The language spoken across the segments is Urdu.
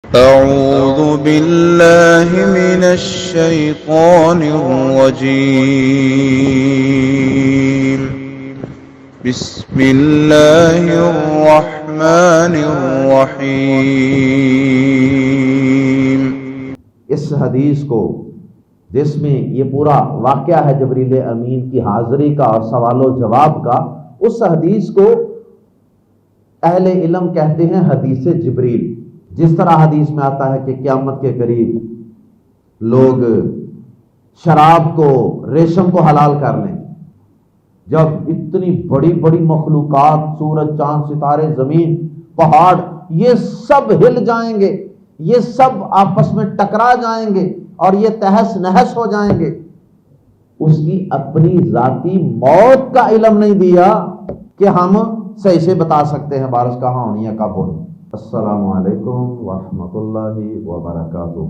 أعوذ بالله من الشيطان الرجيم. بسم الله الرحمن الرحيم. اس حدیث کو جس میں یہ پورا واقعہ ہے جبریل امین کی حاضری کا اور سوال و جواب کا، اس حدیث کو اہل علم کہتے ہیں حدیث جبریل۔ جس طرح حدیث میں آتا ہے کہ قیامت کے قریب لوگ شراب کو، ریشم کو حلال کر لیں، جب اتنی بڑی بڑی مخلوقات، سورج، چاند، ستارے، زمین، پہاڑ، یہ سب ہل جائیں گے، یہ سب آپس میں ٹکرا جائیں گے اور یہ تہس نہس ہو جائیں گے، اس کی اپنی ذاتی موت کا علم نہیں دیا کہ ہم صحیح سے بتا سکتے ہیں بارش کہاں ہونی ہے کب ہونی۔ السلام علیکم ورحمۃ اللہ وبرکاتہ۔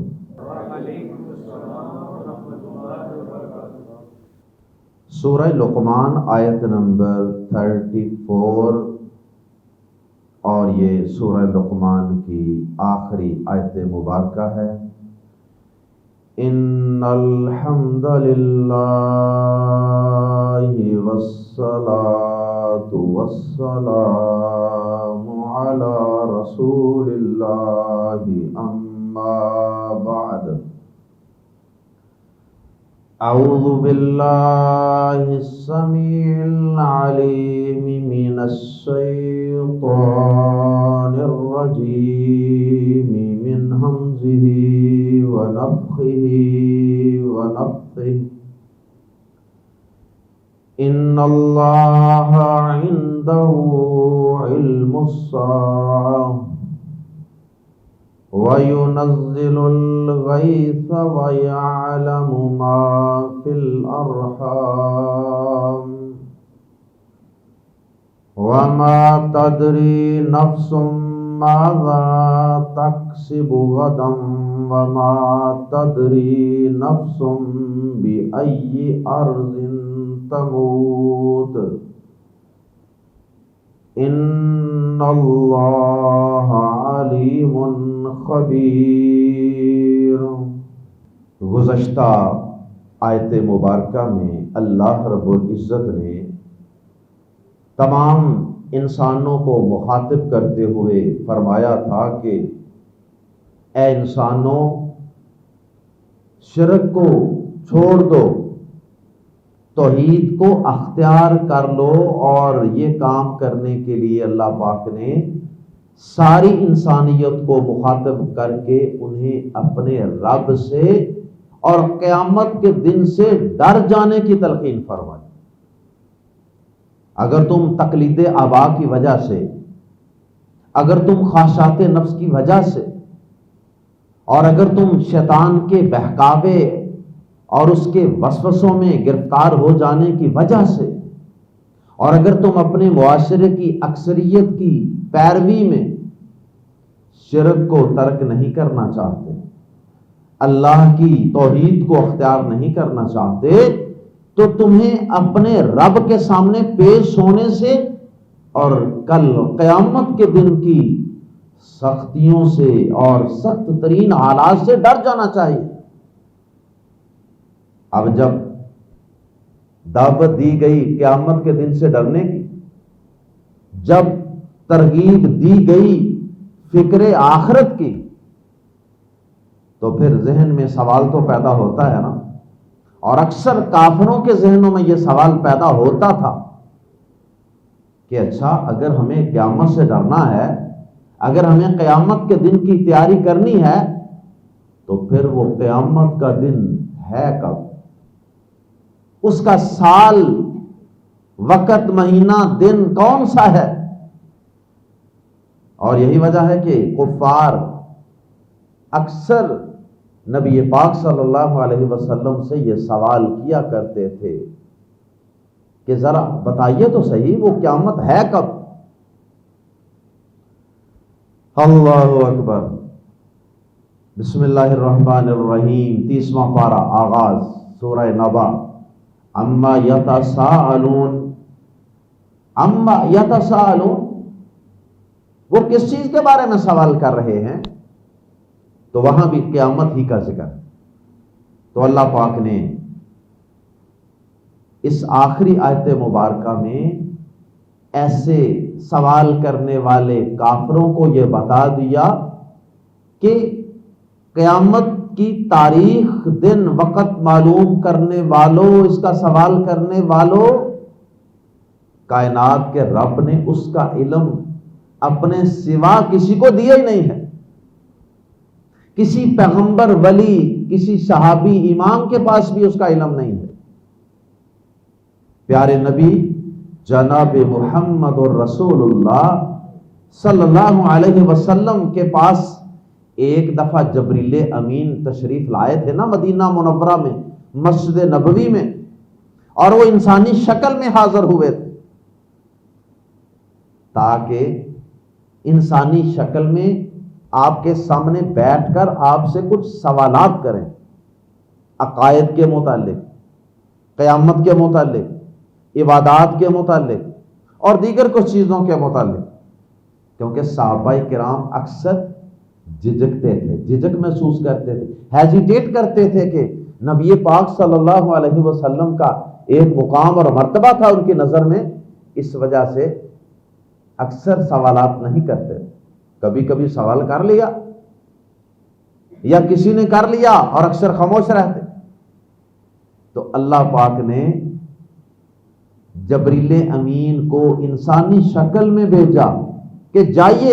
سورہ لقمان آیت نمبر 34 اور یہ سورہ لقمان کی آخری آیت مبارکہ ہے۔ ان الحمد للہ والصلاة والسلام علی رسول اللہ اما بعد۔ اعوذ باللہ السمیع العلیم من الشیطان الرجیم من ہمزہ ونفخہ ونفثہ۔ ان اللہ عنده علم الساعة وَيُنَزِّلُ الْغَيْثَ وَيَعْلَمُ مَا فِي الْأَرْحَامِ وَمَا تَدْرِي نَفْسٌ مَاذَا تَكْسِبُ غَدًا وَمَا تَدْرِي نَفْسٌ بِأَيِّ أَرْضٍ تَمُوتُ ان اللہ علیم خبیر۔ گزشتہ آیت مبارکہ میں اللہ رب العزت نے تمام انسانوں کو مخاطب کرتے ہوئے فرمایا تھا کہ اے انسانوں، شرک کو چھوڑ دو، توحید کو اختیار کر لو، اور یہ کام کرنے کے لیے اللہ پاک نے ساری انسانیت کو مخاطب کر کے انہیں اپنے رب سے اور قیامت کے دن سے ڈر جانے کی تلقین فرمائی۔ اگر تم تقلید آبا کی وجہ سے، اگر تم خواہشات نفس کی وجہ سے، اور اگر تم شیطان کے بہکاوے اور اس کے وسوسوں میں گرفتار ہو جانے کی وجہ سے، اور اگر تم اپنے معاشرے کی اکثریت کی پیروی میں شرک کو ترک نہیں کرنا چاہتے، اللہ کی توحید کو اختیار نہیں کرنا چاہتے، تو تمہیں اپنے رب کے سامنے پیش ہونے سے اور کل قیامت کے دن کی سختیوں سے اور سخت ترین حالات سے ڈر جانا چاہیے۔ اب جب دعوت دی گئی قیامت کے دن سے ڈرنے کی، جب ترغیب دی گئی فکر آخرت کی، تو پھر ذہن میں سوال تو پیدا ہوتا ہے نا، اور اکثر کافروں کے ذہنوں میں یہ سوال پیدا ہوتا تھا کہ اچھا، اگر ہمیں قیامت سے ڈرنا ہے، اگر ہمیں قیامت کے دن کی تیاری کرنی ہے، تو پھر وہ قیامت کا دن ہے کب؟ اس کا سال، وقت، مہینہ، دن کون سا ہے؟ اور یہی وجہ ہے کہ کفار اکثر نبی پاک صلی اللہ علیہ وسلم سے یہ سوال کیا کرتے تھے کہ ذرا بتائیے تو صحیح، وہ قیامت ہے کب؟ اللہ اکبر۔ بسم اللہ الرحمن الرحیم، 30واں پارہ، آغاز، سورہ نبا۔ اما یتساءلون، اما یتساءلون، وہ کس چیز کے بارے میں سوال کر رہے ہیں؟ تو وہاں بھی قیامت ہی کا ذکر. تو اللہ پاک نے اس آخری آیت مبارکہ میں ایسے سوال کرنے والے کافروں کو یہ بتا دیا کہ قیامت کی تاریخ، دن، وقت معلوم کرنے والوں، اس کا سوال کرنے والوں، کائنات کے رب نے اس کا علم اپنے سوا کسی کو دیا ہی نہیں ہے. کسی پیغمبر، ولی، کسی صحابی، امام کے پاس بھی اس کا علم نہیں ہے. پیارے نبی جناب محمد الرسول اللہ صلی اللہ علیہ وسلم کے پاس ایک دفعہ جبریل امین تشریف لائے تھے نا مدینہ منورہ میں، مسجد نبوی میں، اور وہ انسانی شکل میں حاضر ہوئے تھے تاکہ انسانی شکل میں آپ کے سامنے بیٹھ کر آپ سے کچھ سوالات کریں، عقائد کے متعلق، قیامت کے متعلق، عبادات کے متعلق اور دیگر کچھ چیزوں کے متعلق. کیونکہ صحابہ کرام اکثر جھجکتے تھے، جھجک محسوس کرتے تھے، ہیزیٹیٹ کرتے تھے کہ نبی پاک صلی اللہ علیہ وسلم کا ایک مقام اور مرتبہ تھا ان کی نظر میں، اس وجہ سے اکثر سوالات نہیں کرتے. کبھی کبھی سوال کر لیا یا کسی نے کر لیا اور اکثر خاموش رہتے. تو اللہ پاک نے جبریل امین کو انسانی شکل میں بھیجا کہ جائیے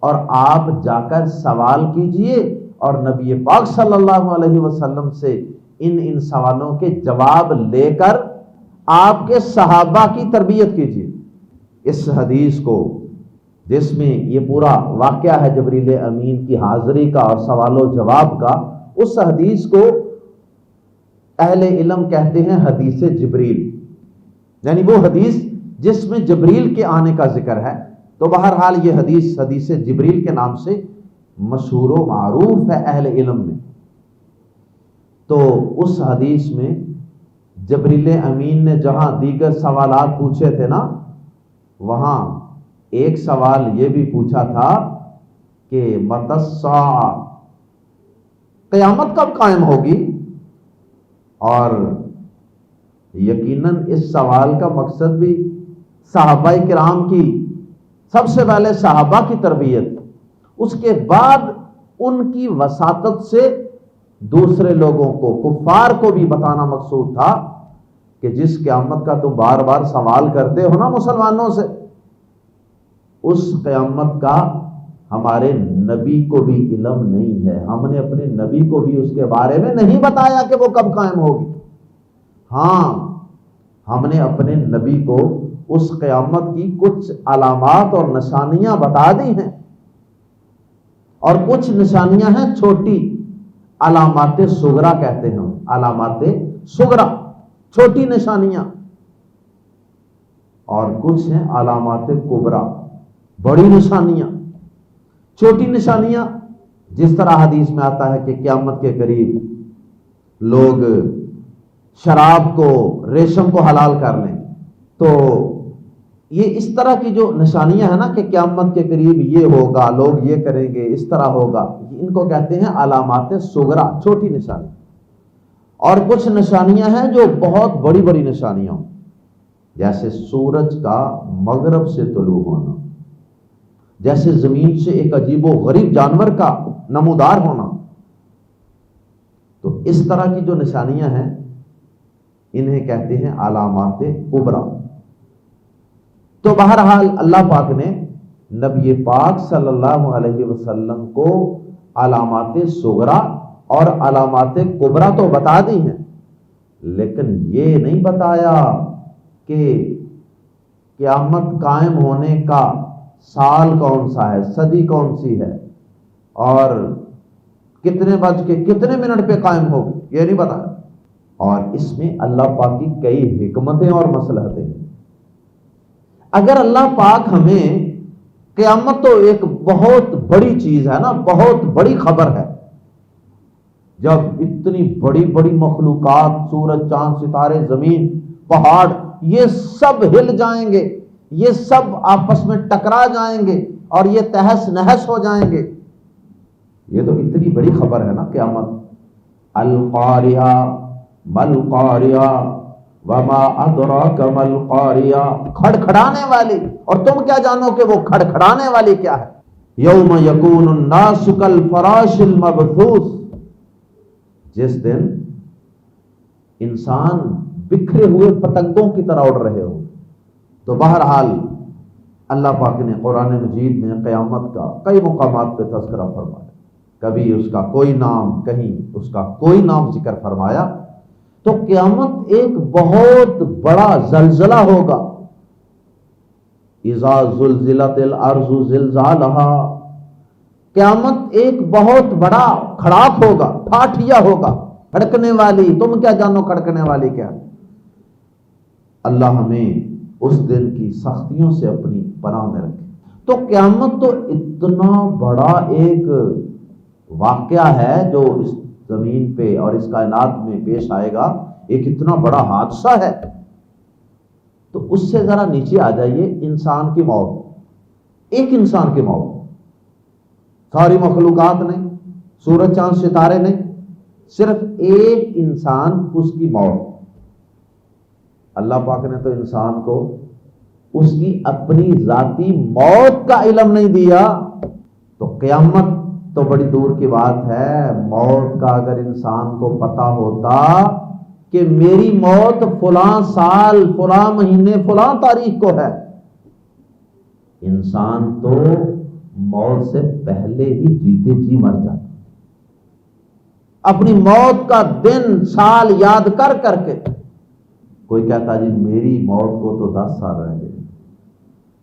اور آپ جا کر سوال کیجئے اور نبی پاک صلی اللہ علیہ وسلم سے ان سوالوں کے جواب لے کر آپ کے صحابہ کی تربیت کیجئے. اس حدیث کو، جس میں یہ پورا واقعہ ہے جبریل امین کی حاضری کا اور سوال و جواب کا، اس حدیث کو اہل علم کہتے ہیں حدیث جبریل، یعنی وہ حدیث جس میں جبریل کے آنے کا ذکر ہے. تو بہرحال یہ حدیث حدیث جبریل کے نام سے مشہور و معروف ہے اہل علم میں. تو اس حدیث میں جبریل امین نے جہاں دیگر سوالات پوچھے تھے نا، وہاں ایک سوال یہ بھی پوچھا تھا کہ متی الساعہ، قیامت کب قائم ہوگی. اور یقیناً اس سوال کا مقصد بھی صحابہ کرام کی، سب سے پہلے صحابہ کی تربیت، اس کے بعد ان کی وساطت سے دوسرے لوگوں کو، کفار کو بھی بتانا مقصود تھا کہ جس قیامت کا تم بار بار سوال کرتے ہو نا مسلمانوں سے، اس قیامت کا ہمارے نبی کو بھی علم نہیں ہے. ہم نے اپنے نبی کو بھی اس کے بارے میں نہیں بتایا کہ وہ کب قائم ہوگی. ہاں، ہم نے اپنے نبی کو اس قیامت کی کچھ علامات اور نشانیاں بتا دی ہیں، اور کچھ نشانیاں ہیں چھوٹی، علامات صغرا کہتے ہیں، علامات صغرا، چھوٹی نشانیاں، اور کچھ ہیں علامات کبرا، بڑی نشانیاں. چھوٹی نشانیاں جس طرح حدیث میں آتا ہے کہ قیامت کے قریب لوگ شراب کو، ریشم کو حلال کر لیں. تو یہ اس طرح کی جو نشانیاں ہیں نا کہ قیامت کے قریب یہ ہوگا، لوگ یہ کریں گے، اس طرح ہوگا، ان کو کہتے ہیں علامات صغرا، چھوٹی نشانی. اور کچھ نشانیاں ہیں جو بہت بڑی بڑی نشانیاں ہوں، جیسے سورج کا مغرب سے طلوع ہونا، جیسے زمین سے ایک عجیب و غریب جانور کا نمودار ہونا. تو اس طرح کی جو نشانیاں ہیں انہیں کہتے ہیں علامات کبرا. تو بہرحال اللہ پاک نے نبی پاک صلی اللہ علیہ وسلم کو علامات صغرا اور علامات کبرا تو بتا دی ہیں، لیکن یہ نہیں بتایا کہ قیامت قائم ہونے کا سال کون سا ہے، صدی کون سی ہے، اور کتنے بج کے کتنے منٹ پہ قائم ہوگی، یہ نہیں بتایا. اور اس میں اللہ پاک کی کئی حکمتیں اور مصلحتیں ہیں. اگر اللہ پاک ہمیں، قیامت تو ایک بہت بڑی چیز ہے نا، بہت بڑی خبر ہے. جب اتنی بڑی بڑی مخلوقات، سورج، چاند، ستارے، زمین، پہاڑ، یہ سب ہل جائیں گے، یہ سب آپس میں ٹکرا جائیں گے اور یہ تہس نہس ہو جائیں گے، یہ تو اتنی بڑی خبر ہے نا قیامت. القاریہ ملقاریہ وما ادراک ملقاریہ، کھڑکھڑانے والی، اور تم کیا جانو کہ وہ کھڑکھڑانے والی کیا ہے. یوم یکون الناس کالفراش المبثوث، جس دن انسان بکھرے ہوئے پتنگوں کی طرح اڑ رہے ہو. تو بہرحال اللہ پاک نے قرآن مجید میں قیامت کا کئی مقامات پہ تذکرہ فرمایا. کبھی اس کا کوئی نام، کہیں اس کا کوئی نام ذکر فرمایا. تو قیامت ایک بہت بڑا زلزلہ ہوگا. اذا زلزلت الارض زلزالہا، قیامت ایک بہت بڑا کھڑاک ہوگا، پھاٹیا ہوگا، کھڑکنے والی. تم کیا جانو کھڑکنے والی کیا. اللہ ہمیں اس دن کی سختیوں سے اپنی پناہ میں رکھے. تو قیامت تو اتنا بڑا ایک واقعہ ہے جو اس زمین پہ اور اس کائنات میں پیش آئے گا، ایک اتنا بڑا حادثہ ہے. تو اس سے ذرا نیچے آ جائیے. انسان کی موت، ایک انسان کی موت، ساری مخلوقات نہیں، سورج چاند ستارے نہیں، صرف ایک انسان، اس کی موت. اللہ پاک نے تو انسان کو اس کی اپنی ذاتی موت کا علم نہیں دیا. تو قیامت تو بڑی دور کی بات ہے. موت کا اگر انسان کو پتا ہوتا کہ میری موت فلاں سال، فلاں مہینے، فلاں تاریخ کو ہے، انسان تو موت سے پہلے ہی جیتے جی مر جاتا. اپنی موت کا دن سال یاد کر کر کے. کوئی کہتا جی میری موت کو تو 10 سال رہ گئے،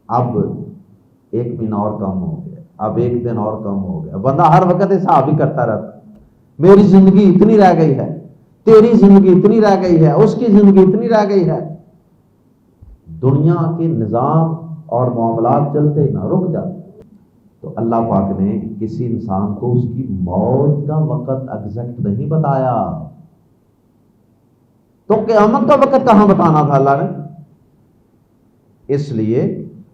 اب 1 مہینہ اور کم ہو گیا، اب 1 دن اور کم ہو گیا. بندہ ہر وقت حساب ہی کرتا رہتا. میری زندگی اتنی رہ گئی ہے، تیری زندگی اتنی رہ گئی ہے، اس کی زندگی اتنی رہ گئی ہے. دنیا کے نظام اور معاملات چلتے ہی نہ رک جاتے. تو اللہ پاک نے کسی انسان کو اس کی موت کا وقت ایگزیکٹ نہیں بتایا. تو قیامت کا وقت کہاں بتانا تھا اللہ نے؟ اس لیے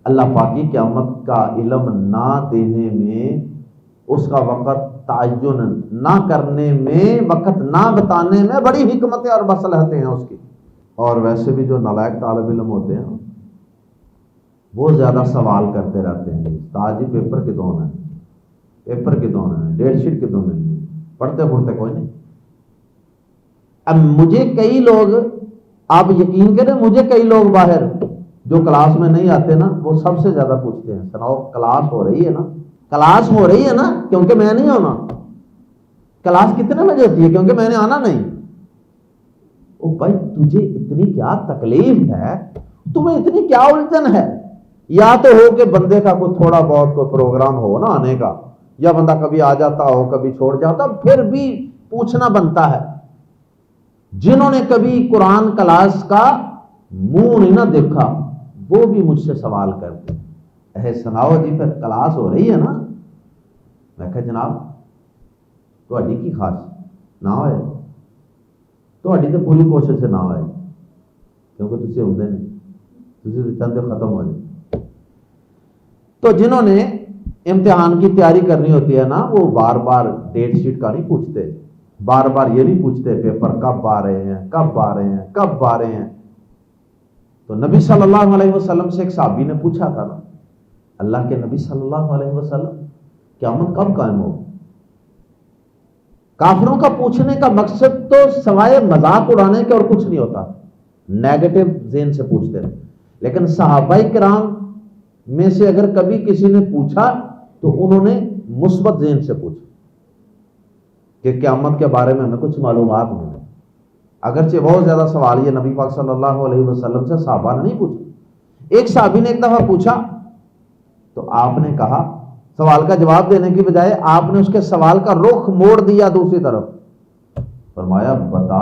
اللہ پاک کی قیامت کا علم نہ دینے میں، اس کا وقت تعین نہ کرنے میں، وقت نہ بتانے میں بڑی حکمتیں اور مصلحتیں ہیں اس کی. اور ویسے بھی جو نالائق طالب علم ہوتے ہیں وہ زیادہ سوال کرتے رہتے ہیں. تاجی پیپر کتوں ہے، پیپر کتوں ہے، ڈیٹ شیٹ کتوں ملنی، پڑھتے پڑھتے کوئی نہیں. اب مجھے کئی لوگ، آپ یقین کریں، مجھے کئی لوگ باہر جو کلاس میں نہیں آتے نا، وہ سب سے زیادہ پوچھتے ہیں سناؤ کلاس ہو رہی ہے نا، کلاس ہو رہی ہے نا، کیونکہ میں نہیں ہونا. کلاس کتنے بجے ہوتی ہے؟ کیونکہ میں نے آنا نہیں. او بھائی تجھے اتنی کیا تکلیف ہے، تمہیں اتنی کیا الجھن ہے؟ یا تو ہو کہ بندے کا کوئی تھوڑا بہت کوئی پروگرام ہو نا آنے کا، یا بندہ کبھی آ جاتا ہو کبھی چھوڑ جاتا، پھر بھی پوچھنا بنتا ہے. جنہوں نے کبھی قرآن کلاس کا منہ نہیں نہ دیکھا وہ بھی مجھ سے سوال کرتے ہیں، سناؤ جی پھر کلاس ہو رہی ہے نا. میں کہا جناب تہاڈی کی خاص نہ ہوئے، تہاڈی تو پوری کوشش سے نہ ہوئے، کیونکہ تسی ہوندے نہیں، تسی تو چاہتے ختم ہو جائے. تو جنہوں نے امتحان کی تیاری کرنی ہوتی ہے نا، وہ بار بار ڈیٹ شیٹ کا نہیں پوچھتے، بار بار یہ نہیں پوچھتے پیپر کب آ رہے ہیں، کب آ رہے ہیں، کب آ رہے ہیں. تو نبی صلی اللہ علیہ وسلم سے ایک صحابی نے پوچھا تھا نا، اللہ کے نبی صلی اللہ علیہ وسلم قیامت کب قائم ہو؟ کافروں کا پوچھنے کا مقصد تو سوائے مذاق اڑانے کے اور کچھ نہیں ہوتا، نیگیٹو ذہن سے پوچھتے ہیں. لیکن صحابہ کرام میں سے اگر کبھی کسی نے پوچھا تو انہوں نے مثبت ذہن سے پوچھا کہ قیامت کے بارے میں ہمیں کچھ معلومات نہیں. اگرچہ بہت زیادہ سوال یہ نبی پاک صلی اللہ علیہ وسلم سے صحابہ نے نہیں پوچھا. ایک صحابی نے ایک دفعہ پوچھا تو آپ نے کہا، سوال کا جواب دینے کی بجائے آپ نے اس کے سوال کا رخ موڑ دیا دوسری طرف. فرمایا بتا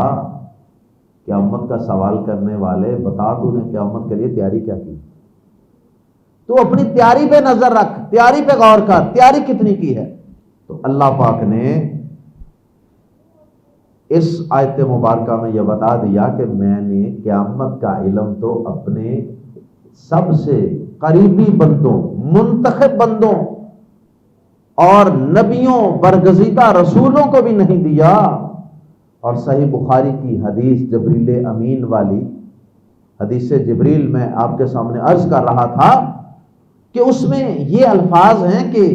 قیامت کا سوال کرنے والے، بتا تو نے قیامت کے لیے تیاری کیا کی؟ تو اپنی تیاری پہ نظر رکھ، تیاری پہ غور کر، تیاری کتنی کی ہے. تو اللہ پاک نے اس آیت مبارکہ میں یہ بتا دیا کہ میں نے قیامت کا علم تو اپنے سب سے قریبی بندوں، منتخب بندوں اور نبیوں برگزیدہ رسولوں کو بھی نہیں دیا۔ اور صحیح بخاری کی حدیث جبریل امین والی حدیث جبریل میں آپ کے سامنے عرض کر رہا تھا کہ اس میں یہ الفاظ ہیں کہ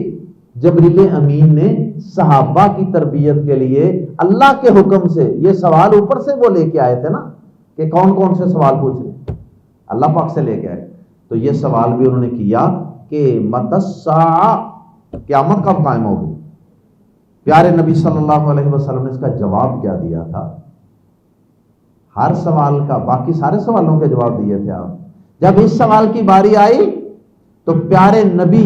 جبریل امین نے صحابہ کی تربیت کے لیے اللہ کے حکم سے یہ سوال اوپر سے وہ لے کے آئے تھے نا کہ کون کون سے سوال پوچھنے، اللہ پاک سے لے کے آئے، تو یہ سوال بھی انہوں نے کیا کہ متی الساعہ، قیامت کب قائم ہوگی۔ پیارے نبی صلی اللہ علیہ وسلم نے اس کا جواب کیا دیا تھا؟ ہر سوال کا، باقی سارے سوالوں کے جواب دیے تھے آپ، جب اس سوال کی باری آئی تو پیارے نبی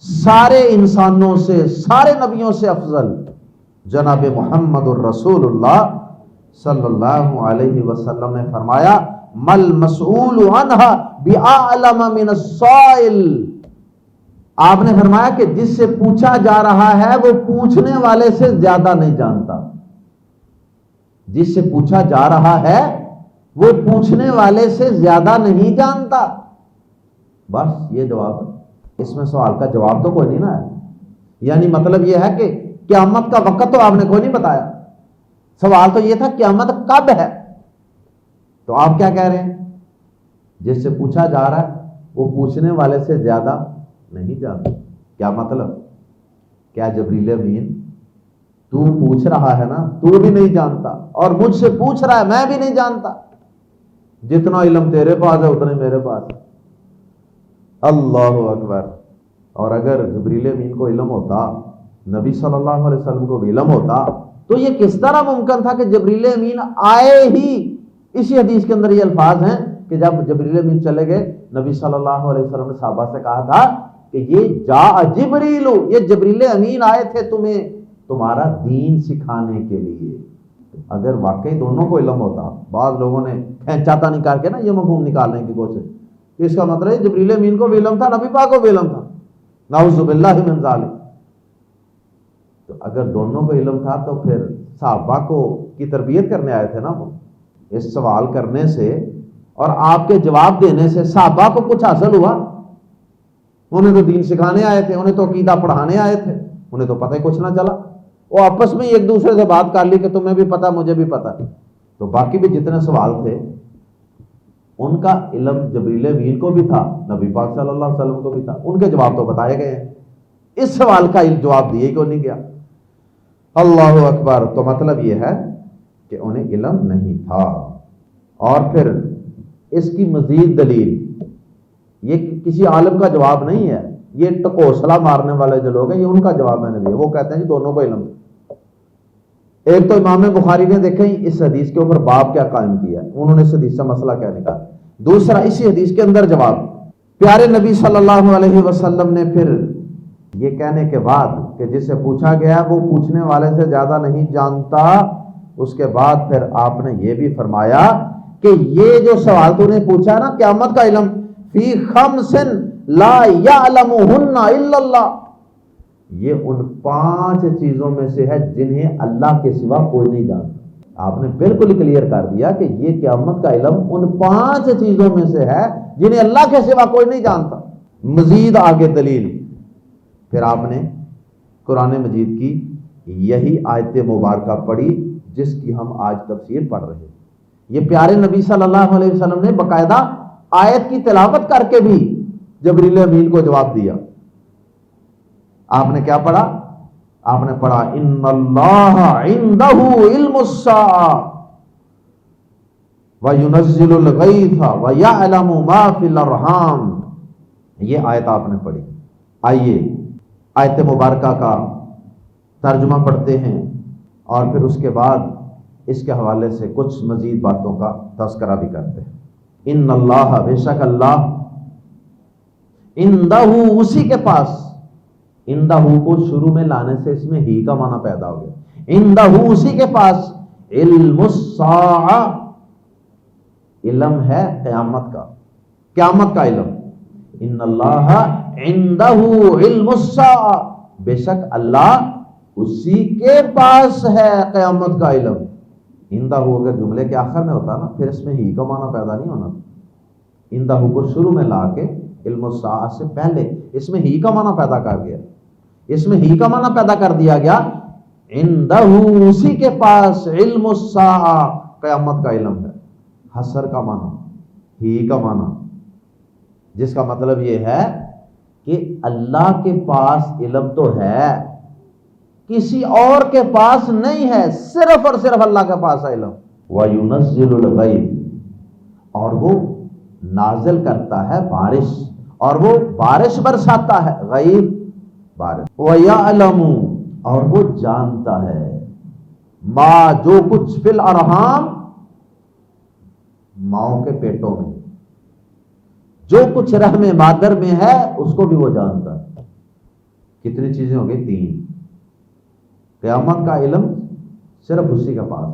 سارے انسانوں سے، سارے نبیوں سے افضل جناب محمد الرسول اللہ صلی اللہ علیہ وسلم نے فرمایا مل مسئول عنہا بأعلم من السائل۔ آپ نے فرمایا کہ جس سے پوچھا جا رہا ہے وہ پوچھنے والے سے زیادہ نہیں جانتا، جس سے پوچھا جا رہا ہے وہ پوچھنے والے سے زیادہ نہیں جانتا۔ بس یہ جواب ہے، اس میں سوال کا جواب تو کوئی نہیں نا ہے، یعنی مطلب یہ ہے کہ قیامت کا وقت تو آپ نے کوئی نہیں بتایا، سوال تو یہ تھا قیامت کب ہے، تو آپ کیا کہہ رہے ہیں؟ جس سے پوچھا جا رہا ہے وہ پوچھنے والے سے زیادہ نہیں جانتا۔ کیا مطلب؟ کیا جبریل امین تو پوچھ رہا ہے نا، تو بھی نہیں جانتا، اور مجھ سے پوچھ رہا ہے میں بھی نہیں جانتا، جتنا علم تیرے پاس ہے اتنا ہی میرے پاس ہے۔ اللہ اکبر۔ اور اگر جبریل امین کو علم ہوتا، نبی صلی اللہ علیہ وسلم کو بھی علم ہوتا، تو یہ کس طرح ممکن تھا کہ جبریل امین آئے ہی؟ اسی حدیث کے اندر یہ الفاظ ہیں کہ جب جبریل امین چلے گئے، نبی صلی اللہ علیہ وسلم نے صحابہ سے کہا تھا کہ یہ جاء جبریل، یہ جبریل امین آئے تھے تمہیں تمہارا دین سکھانے کے لیے۔ اگر واقعی دونوں کو علم ہوتا، بعض لوگوں نے کھینچاتا نکال کے نا یہ مفہوم نکالنے کی کوشش، اس کا مطلب ہے جبریل امین کو بھی علم تھا، نبی پاک کو بھی علم تھا، نعوذ باللہ من ذالک۔ تو اگر دونوں کو علم تھا تو پھر صحابہ کو کی تربیت کرنے آئے تھے نا وہ۔ اس سوال کرنے سے اور آپ کے جواب دینے سے صحابہ کو کچھ حاصل ہوا؟ انہیں تو دین سکھانے آئے تھے، انہیں تو عقیدہ پڑھانے آئے تھے، انہیں تو پتہ ہی کچھ نہ چلا، وہ آپس میں ایک دوسرے سے بات کر لی کہ تمہیں بھی پتہ مجھے بھی پتہ۔ تو باقی بھی جتنے سوال تھے ان کا علم جبریل امین کو بھی تھا، نبی پاک صلی اللہ علیہ وسلم کو بھی تھا، ان کے جواب تو بتائے گئے ہیں، اس سوال کا جواب دیے کیوں نہیں گیا؟ اللہ اکبر۔ تو مطلب یہ ہے کہ انہیں علم نہیں تھا۔ اور پھر اس کی مزید دلیل، یہ کسی عالم کا جواب نہیں ہے، یہ ٹکوسلا مارنے والے جو لوگ ہیں یہ ان کا جواب میں نے دیا، وہ کہتے ہیں کہ دونوں کو علم ہے۔ ایک تو امام بخاری نے دیکھیں اس حدیث کے اوپر باب کیا قائم کیا، انہوں نے اس حدیث سے مسئلہ کیا نکالا، دوسرا اسی حدیث کے اندر جواب۔ پیارے نبی صلی اللہ علیہ وسلم نے پھر یہ کہنے کے بعد کہ جس سے پوچھا گیا وہ پوچھنے والے سے زیادہ نہیں جانتا، اس کے بعد پھر آپ نے یہ بھی فرمایا کہ یہ جو سوال تو نے پوچھا نا قیامت کا علم، فی خمس لا یعلمہن الا اللہ، یہ ان 5 چیزوں میں سے ہے جنہیں اللہ کے سوا کوئی نہیں جانتا۔ آپ نے بالکل کلیئر کر دیا کہ یہ قیامت کا علم ان 5 چیزوں میں سے ہے جنہیں اللہ کے سوا کوئی نہیں جانتا۔ مزید آگے دلیل، پھر آپ نے قرآن مجید کی یہی آیت مبارکہ پڑھی جس کی ہم آج تفسیر پڑھ رہے ہیں۔ یہ پیارے نبی صلی اللہ علیہ وسلم نے باقاعدہ آیت کی تلاوت کر کے بھی جبریل امین کو جواب دیا۔ آپ نے کیا پڑھا؟ آپ نے پڑھا ان اللہ عندہ علم الساعہ وینزل الغیث ویعلم ما فی الارحام، یہ آیت آپ نے پڑھی۔ آئیے آیت مبارکہ کا ترجمہ پڑھتے ہیں اور پھر اس کے بعد اس کے حوالے سے کچھ مزید باتوں کا تذکرہ بھی کرتے ہیں۔ ان اللہ، بے شک اللہ، عندہ، اسی کے پاس، عندہ کو شروع میں لانے سے اس میں ہی کا معنی پیدا ہو گیا، عندہ اسی کے پاس، علم الساعہ، علم ہے قیامت کا، قیامت کا علم۔ ان اللہ عندہ علم الساعہ، بے شک اللہ اسی کے پاس ہے قیامت کا علم۔ عندہ اگر جملے کے آخر میں ہوتا نا پھر اس میں ہی کا معنی پیدا نہیں ہونا، عندہ کو شروع میں لا کے علم الساعہ سے پہلے اس میں ہی کا معنی پیدا کر گیا۔ اس میں ہی کا معنی پیدا کر دیا گیا، عندہ، اسی کے پاس، علم الساعہ، قیامت کا علم ہے۔ حسر کا معنی، ہی کا معنی، جس کا مطلب یہ ہے کہ اللہ کے پاس علم تو ہے، کسی اور کے پاس نہیں ہے، صرف اور صرف اللہ کے پاس ہے علم۔ وَيُنَزِّلُ الْغَيْثَ، اور وہ نازل کرتا ہے بارش، اور وہ بارش برساتا ہے، غیث بارش۔ وَيَعْلَمُ، اور وہ جانتا ہے، ما، جو کچھ، فی الارحام، ماؤں کے پیٹوں میں، جو کچھ رحم مادر میں ہے اس کو بھی وہ جانتا ہے۔ کتنی چیزیں ہو گئی؟ 3۔ قیامت کا علم صرف اسی کے پاس۔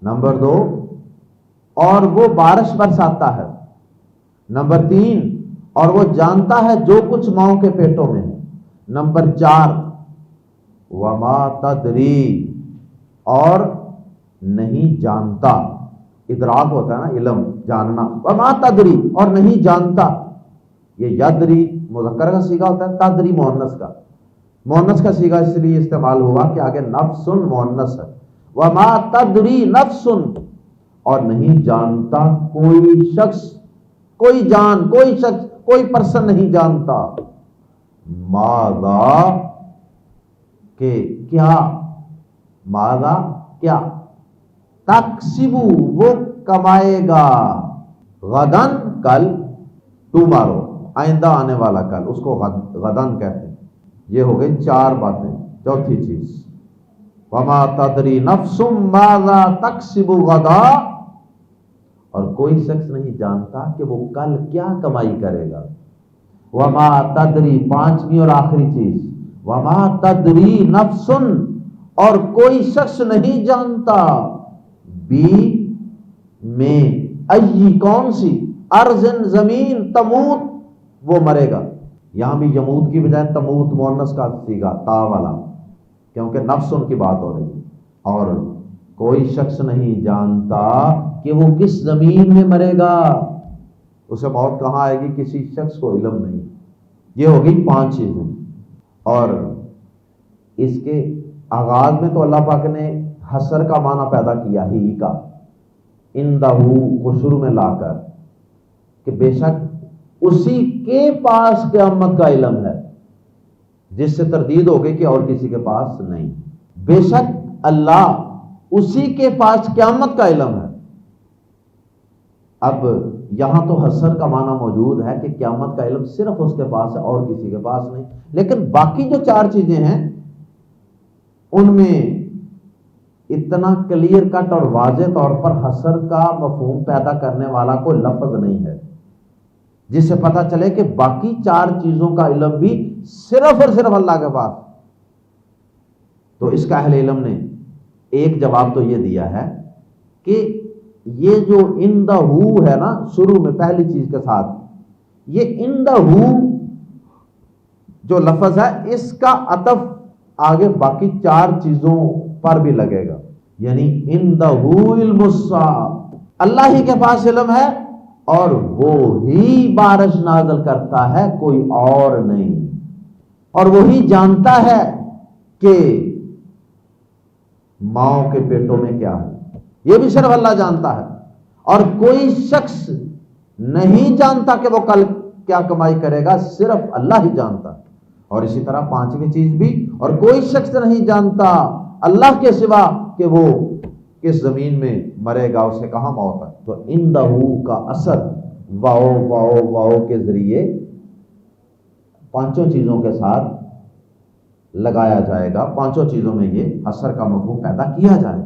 نمبر 2، اور وہ بارش برساتا ہے۔ نمبر 3، اور وہ جانتا ہے جو کچھ ماؤں کے پیٹوں میں ہے۔ نمبر 4، وما تدری، اور نہیں جانتا، ادراک ہوتا ہے نا، علم، جاننا، وما تدری، اور نہیں جانتا۔ یہ یدری مذکر کا صیغہ ہوتا ہے، تدری مؤنث کا۔ مؤنث کا صیغہ اس لیے استعمال ہوا کہ آگے نفس مؤنث ہے۔ وما تدری نفس، اور نہیں جانتا کوئی شخص، کوئی جان، کوئی شخص، کوئی پرسن نہیں جانتا، ماذا، کہ کیا، ماذا، کیا، تکسب، وہ کمائے گا، غدن، کل، ٹمارو، آئندہ آنے والا کل، اس کو غدن کہتے ہیں۔ یہ ہو گئی 4 باتیں۔ چوتھی چیز، وما تدری نفس ماذا تکسب غدا، اور کوئی شخص نہیں جانتا کہ وہ کل کیا کمائی کرے گا۔ وما تدری، 5ویں اور آخری چیز، وما تدری نفس، اور کوئی شخص نہیں جانتا، بی، میں، ای، کون سی، ارض، زمین، تموت، وہ مرے گا۔ یہاں بھی یموت کی بجائے تموت مؤنث کا صیغہ، تا والا، کیونکہ نفس ان کی بات ہو رہی ہے۔ اور کوئی شخص نہیں جانتا کہ وہ کس زمین میں مرے گا، اسے موت کہاں آئے گی، کسی شخص کو علم نہیں۔ یہ ہو گئی 5 چیزیں۔ اور اس کے آغاز میں تو اللہ پاک نے حسر کا معنی پیدا کیا، ہی کا، اندہ کو شروع میں لا کر، کہ بے شک اسی کے پاس قیامت کا علم ہے، جس سے تردید ہو گئی کہ اور کسی کے پاس نہیں۔ بے شک اللہ، اسی کے پاس قیامت کا علم ہے۔ اب یہاں تو حسر کا معنی موجود ہے کہ قیامت کا علم صرف اس کے پاس ہے اور کسی کے پاس نہیں، لیکن باقی جو 4 چیزیں ہیں ان میں اتنا کلیئر کٹ اور واضح طور پر حسر کا مفہوم پیدا کرنے والا کوئی لفظ نہیں ہے جس سے پتہ چلے کہ باقی 4 چیزوں کا علم بھی صرف اور صرف اللہ کے پاس۔ تو اس کا اہل علم نے ایک جواب تو یہ دیا ہے کہ یہ جو اندہ ہے نا، شروع میں پہلی چیز کے ساتھ، یہ اندہ جو لفظ ہے اس کا عطف آگے باقی 4 چیزوں پر بھی لگے گا، یعنی اندہ علم الساعہ، اللہ ہی کے پاس علم ہے اور وہ ہی بارش نازل کرتا ہے، کوئی اور نہیں، اور وہی جانتا ہے کہ ماؤں کے پیٹوں میں کیا ہے، یہ بھی صرف اللہ جانتا ہے، اور کوئی شخص نہیں جانتا کہ وہ کل کیا کمائی کرے گا، صرف اللہ ہی جانتا ہے۔ اور اسی طرح 5ویں چیز بھی، اور کوئی شخص نہیں جانتا اللہ کے سوا کہ وہ کس زمین میں مرے گا، اسے کہاں موت ہے۔ تو اندہ کا اثر واو واو واو کے ذریعے 5 چیزوں کے ساتھ لگایا جائے گا، 5 چیزوں میں یہ اثر کا مفہوم پیدا کیا جائے۔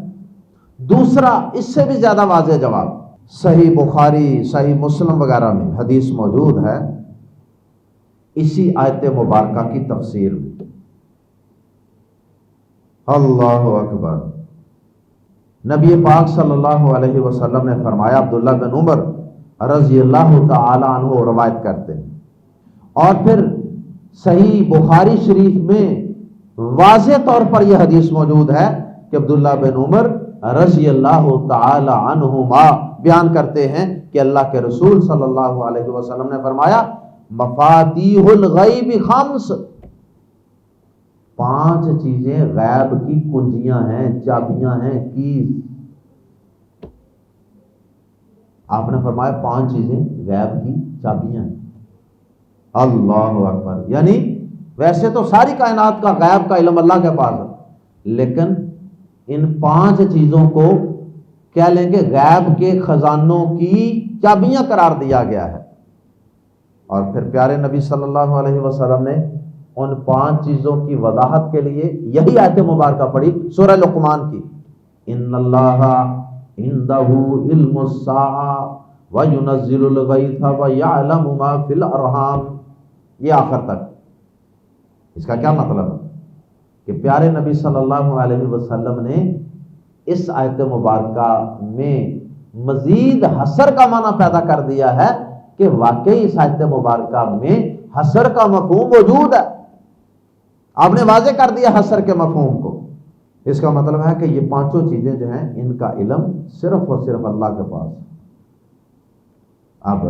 دوسرا، اس سے بھی زیادہ واضح جواب، صحیح بخاری، صحیح مسلم وغیرہ میں حدیث موجود ہے اسی آیت مبارکہ کی تفسیر میں۔ اللہ اکبر۔ نبی پاک صلی اللہ علیہ وسلم نے فرمایا، عبداللہ بن عمر رضی اللہ تعالی عنہ روایت کرتے ہیں، اور پھر صحیح بخاری شریف میں واضح طور پر یہ حدیث موجود ہے کہ عبداللہ بن عمر رضی اللہ تعالی عنہما بیان کرتے ہیں کہ اللہ کے رسول صلی اللہ علیہ وسلم نے فرمایا، مفاتیح الغیب 5، 5 چیزیں غیب کی کنجیاں ہیں، چابیاں ہیں، کیز۔ آپ نے فرمایا 5 چیزیں غیب کی چابیاں ہیں۔ اللہ اکبر! یعنی ویسے تو ساری کائنات کا غیب کا علم اللہ کے پاس ہے، لیکن ان 5 چیزوں کو کیا لیں گے؟ غیب کے خزانوں کی چابیاں قرار دیا گیا ہے۔ اور پھر پیارے نبی صلی اللہ علیہ وسلم نے ان 5 چیزوں کی وضاحت کے لیے یہی آیت مبارکہ پڑھی سورہ لقمان کی، ان اللہ عندہ علم الساعہ وینزل الغیث ویعلم ما فی الارحام، یہ آخر تک۔ اس کا کیا مطلب ہے کہ پیارے نبی صلی اللہ علیہ وسلم نے اس آیت مبارکہ میں مزید حصر کا معنی پیدا کر دیا ہے کہ واقعی اس آیت مبارکہ میں حصر کا مفہوم موجود ہے۔ آپ نے واضح کر دیا حصر کے مفہوم کو۔ اس کا مطلب ہے کہ یہ 5 چیزیں جو ہیں ان کا علم صرف اور صرف اللہ کے پاس ہے۔ اب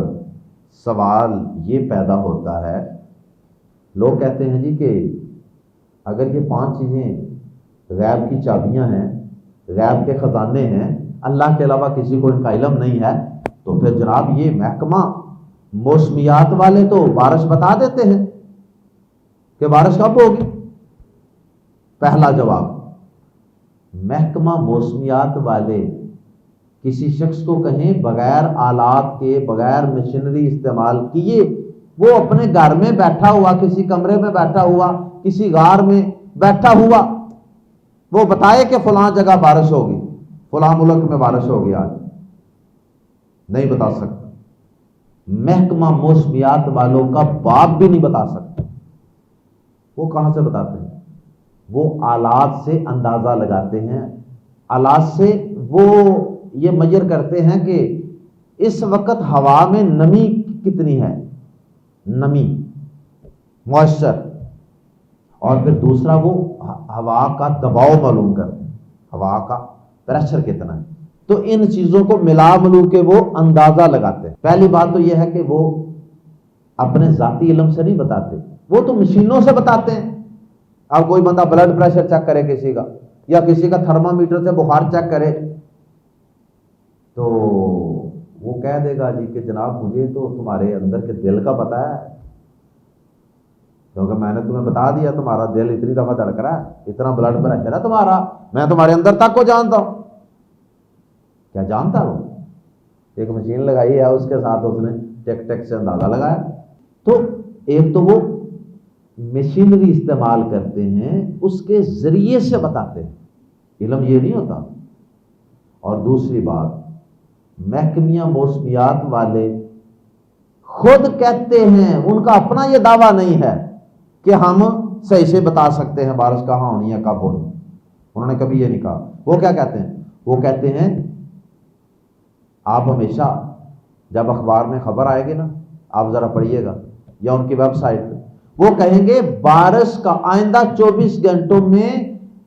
سوال یہ پیدا ہوتا ہے، لوگ کہتے ہیں جی کہ اگر یہ 5 چیزیں غیب کی چابیاں ہیں، غیب کے خزانے ہیں، اللہ کے علاوہ کسی کو ان کا علم نہیں ہے، تو پھر جناب یہ محکمہ موسمیات والے تو بارش بتا دیتے ہیں کہ بارش کب ہوگی۔ پہلا جواب، محکمہ موسمیات والے کسی شخص کو کہیں بغیر آلات کے، بغیر مشینری استعمال کیے، وہ اپنے گھر میں بیٹھا ہوا، کسی کمرے میں بیٹھا ہوا، کسی غار میں بیٹھا ہوا، وہ بتائے کہ فلاں جگہ بارش ہوگی، فلاں ملک میں بارش ہوگی، آج نہیں بتا سکتا۔ محکمہ موسمیات والوں کا باپ بھی نہیں بتا سکتا۔ وہ کہاں سے بتاتے ہیں؟ وہ آلات سے اندازہ لگاتے ہیں، آلات سے وہ یہ میجر کرتے ہیں کہ اس وقت ہوا میں نمی کتنی ہے، نمی، موئسچر، اور پھر دوسرا وہ ہوا کا دباؤ معلوم کرتے ہیں، ہوا کا پریشر کتنا ہے۔ تو ان چیزوں کو ملا ملو کے وہ اندازہ لگاتے ہیں۔ پہلی بات تو یہ ہے کہ وہ اپنے ذاتی علم سے نہیں بتاتے، وہ تو مشینوں سے بتاتے ہیں۔ اب کوئی بندہ بلڈ پریشر چیک کرے کسی کا، یا کسی کا تھرمامیٹر سے بخار چیک کرے، تو وہ کہہ دے گا جی کہ جناب مجھے تو تمہارے اندر کے دل کا پتہ ہے، کیونکہ میں نے تمہیں بتا دیا تمہارا دل اتنی دفعہ دھڑک رہا ہے، اتنا بلڈ پریشر ہے تمہارا، میں تمہارے اندر تک کو جانتا ہوں۔ کیا جانتا وہ؟ ایک مشین لگائی ہے، اس کے ساتھ اس نے ٹیک ٹیک سے اندازہ لگایا۔ تو ایک تو وہ مشینری استعمال کرتے ہیں، اس کے ذریعے سے بتاتے ہیں، علم یہ نہیں ہوتا۔ اور دوسری بات، محکمیہ موسمیات والے خود کہتے ہیں، ان کا اپنا یہ دعویٰ نہیں ہے کہ ہم صحیح سے بتا سکتے ہیں بارش کہاں ہونی ہے، کب ہونی، انہوں نے کبھی یہ نہیں کہا۔ وہ کیا کہتے ہیں؟ وہ کہتے ہیں آپ ہمیشہ جب اخبار میں خبر آئے گی نا، آپ ذرا پڑھیے گا، یا ان کی ویب سائٹ پہ، وہ کہیں گے بارش کا آئندہ 24 گھنٹوں میں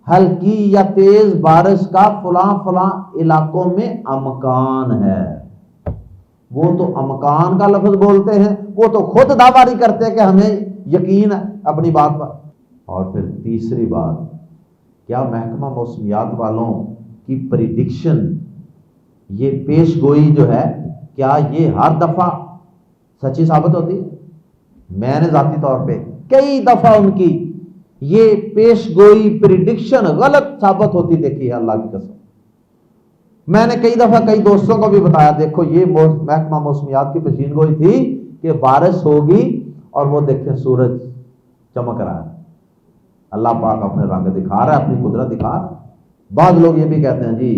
ہلکی یا تیز بارش کا فلاں فلاں علاقوں میں امکان ہے۔ وہ تو امکان کا لفظ بولتے ہیں، وہ تو خود دعویٰ نہیں کرتے کہ ہمیں یقین ہے اپنی بات پر۔ اور پھر تیسری بات، کیا محکمہ موسمیات والوں کی پریڈکشن، یہ پیش گوئی جو ہے، کیا یہ ہر دفعہ سچی ثابت ہوتی ہے؟ میں نے ذاتی طور پہ کئی دفعہ ان کی یہ پیش گوئی پریڈکشن غلط ثابت ہوتی دیکھی ہے، اللہ کی قسم۔ میں نے کئی دفعہ کئی دوستوں کو بھی بتایا، دیکھو یہ محکمہ موسمیات کی پیشین گوئی تھی کہ بارش ہوگی، اور وہ دیکھیں سورج چمک رہا ہے، اللہ پاک اپنے رنگ دکھا رہا ہے، اپنی قدرت دکھا رہا ہے۔ بعض لوگ یہ بھی کہتے ہیں جی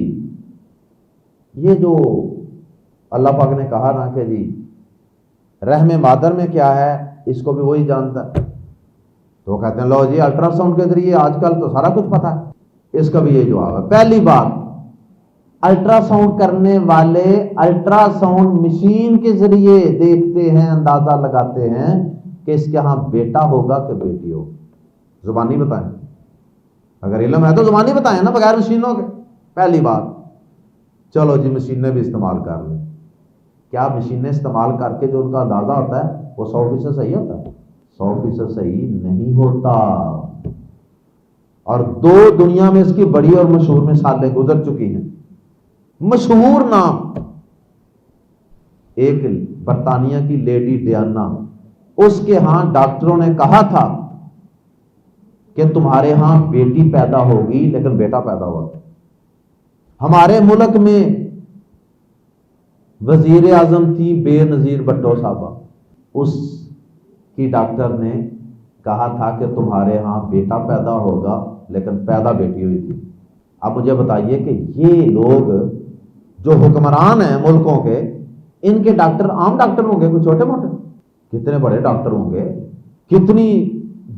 یہ جو اللہ پاک نے کہا نا کہ جی رحم مادر میں کیا ہے اس کو بھی وہی جانتا ہے، تو وہ کہتے ہیں لو جی الٹرا ساؤنڈ کے ذریعے آج کل تو سارا کچھ پتا ہے۔ اس کا بھی یہ جواب ہے۔ پہلی بات، الٹرا ساؤنڈ کرنے والے الٹرا ساؤنڈ مشین کے ذریعے دیکھتے ہیں، اندازہ لگاتے ہیں کہ اس کے ہاں بیٹا ہوگا کہ بیٹی ہوگی، زبانی بتائیں۔ اگر علم ہے تو زبانی بتائیں نا، بغیر مشینوں کے۔ پہلی بات، چلو جی مشینیں بھی استعمال کر لیں، کیا مشینیں استعمال کر کے جو ان کا اندازہ ہوتا ہے وہ 100% صحیح ہوتا ہے؟ 100% صحیح نہیں ہوتا۔ اور 2 دنیا میں اس کی بڑی اور مشہور مثالیں گزر چکی ہیں. مشہور نام ایک برطانیہ کی لیڈی ڈیانا، اس کے ہاں ڈاکٹروں نے کہا تھا کہ تمہارے ہاں بیٹی پیدا ہوگی، لیکن بیٹا پیدا ہوا. ہمارے ملک میں وزیر اعظم تھی بے نظیر بھٹو صاحبہ، اس کی ڈاکٹر نے کہا تھا کہ تمہارے ہاں بیٹا پیدا ہوگا، لیکن پیدا بیٹی ہوئی تھی. اب مجھے بتائیے کہ یہ لوگ جو حکمران ہیں ملکوں کے، ان کے ڈاکٹر عام ڈاکٹر ہوں گے کوئی چھوٹے موٹے؟ کتنے بڑے ڈاکٹر ہوں گے، کتنی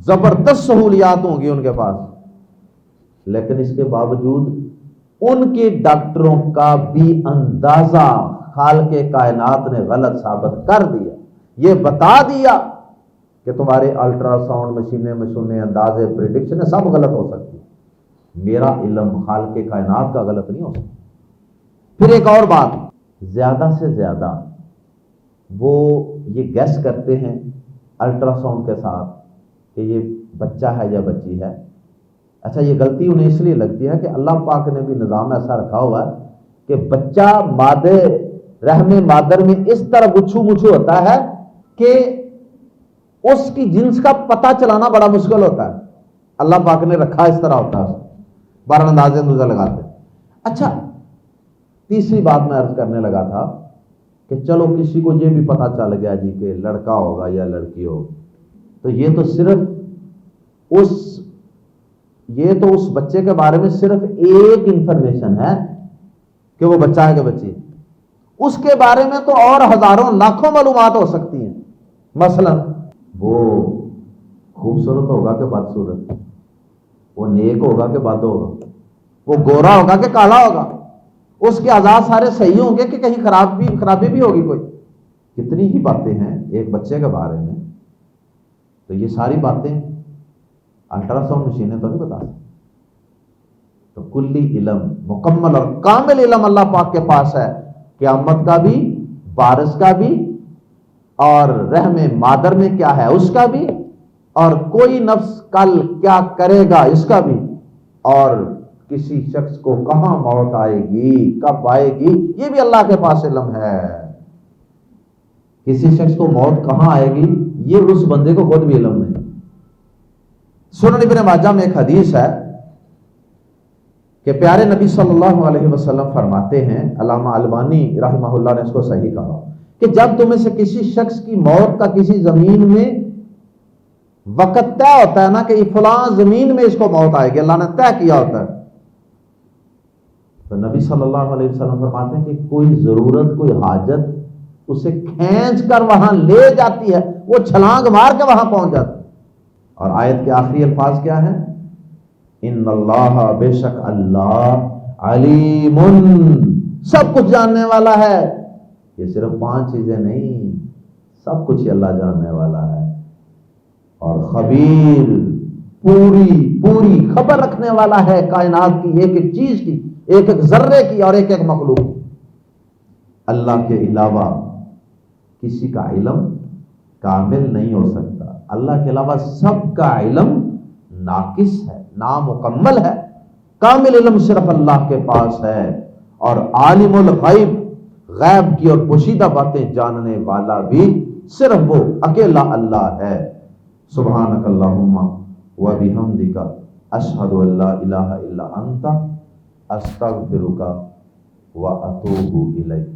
زبردست سہولیات ہوں گی ان کے پاس. لیکن اس کے باوجود ان کے ڈاکٹروں کا بھی اندازہ خالق کائنات نے غلط ثابت کر دیا. یہ بتا دیا کہ تمہارے الٹرا ساؤنڈ مشینیں اندازے پریڈکشن سب غلط ہو سکتی. میرا علم خالق کائنات کا غلط نہیں ہو سکتا. پھر ایک اور بات، زیادہ سے زیادہ وہ یہ گیس کرتے ہیں الٹرا ساؤنڈ کے ساتھ کہ یہ بچہ ہے یا بچی ہے. اچھا، یہ غلطی انہیں اس لیے لگتی ہے کہ اللہ پاک نے بھی نظام ایسا رکھا ہوا ہے کہ بچہ مادے رحم مادر میں اس طرح گچھو مچھو ہوتا ہے کہ اس کی جنس کا پتہ چلانا بڑا مشکل ہوتا ہے. اللہ پاک نے رکھا اس طرح ہوتا ہے، 12 اندازے اندازہ لگاتے. اچھا، تیسری بات میں عرض کرنے لگا تھا کہ چلو کسی کو یہ بھی پتہ چل گیا جی کہ لڑکا ہوگا یا لڑکی ہوگی، تو یہ تو صرف اس بچے کے بارے میں صرف ایک انفارمیشن ہے کہ وہ بچہ ہے کہ بچی ہے. اس کے بارے میں تو اور ہزاروں لاکھوں معلومات ہو سکتی ہیں. مثلا وہ خوبصورت ہوگا کہ بدصورت، وہ نیک ہوگا کہ بد ہوگا، وہ گورا ہوگا کہ کالا ہوگا، اس کے اعضاء سارے صحیح ہوں گے کہ کہیں خرابی بھی ہوگی کوئی. کتنی ہی باتیں ہیں ایک بچے کے بارے میں. تو یہ ساری باتیں الٹرا ساؤنڈ مشینیں تو نہیں بتا سکتی. تو کلی علم، مکمل اور کامل علم اللہ پاک کے پاس ہے، قیامت کا بھی، بارش کا بھی، اور رحم مادر میں کیا ہے اس کا بھی، اور کوئی نفس کل کیا کرے گا اس کا بھی، اور کسی شخص کو کہاں موت آئے گی، کب آئے گی، یہ بھی اللہ کے پاس علم ہے. کسی شخص کو موت کہاں آئے گی یہ اس بندے کو خود بھی علم نہیں. سنن ابن ماجہ میں ایک حدیث ہے کہ پیارے نبی صلی اللہ علیہ وسلم فرماتے ہیں، علامہ البانی رحمہ اللہ نے اس کو صحیح کہا، کہ جب تمہیں سے کسی شخص کی موت کا کسی زمین میں وقت طے ہوتا ہے نا کہ فلاں زمین میں اس کو موت آئے گی، اللہ نے طے کیا ہوتا ہے، تو نبی صلی اللہ علیہ وسلم فرماتے ہیں کہ کوئی ضرورت، کوئی حاجت اسے کھینچ کر وہاں لے جاتی ہے، وہ چھلانگ مار کے وہاں پہنچ جاتا ہے. اور آیت کے آخری الفاظ کیا ہیں؟ ان اللہ، بے شک اللہ، علیم، سب کچھ جاننے والا ہے. یہ صرف 5 چیزیں نہیں، سب کچھ اللہ جاننے والا ہے. اور خبیر، پوری خبر رکھنے والا ہے کائنات کی، ایک ایک چیز کی، ایک ایک ذرے کی اور ایک ایک مخلوق کی. اللہ کے علاوہ کسی کا علم کامل نہیں ہو سکتا. اللہ کے علاوہ سب کا علم ناقص ہے، نامکمل ہے. کامل علم صرف اللہ کے پاس ہے. اور عالم الغیب، غیب کی اور پوشیدہ باتیں جاننے والا بھی صرف وہ اکیلا اللہ ہے. سبحانک اللہم و بحمدک، اشہد ان لا الہ الا انت، استغفرک و اتوب الیک.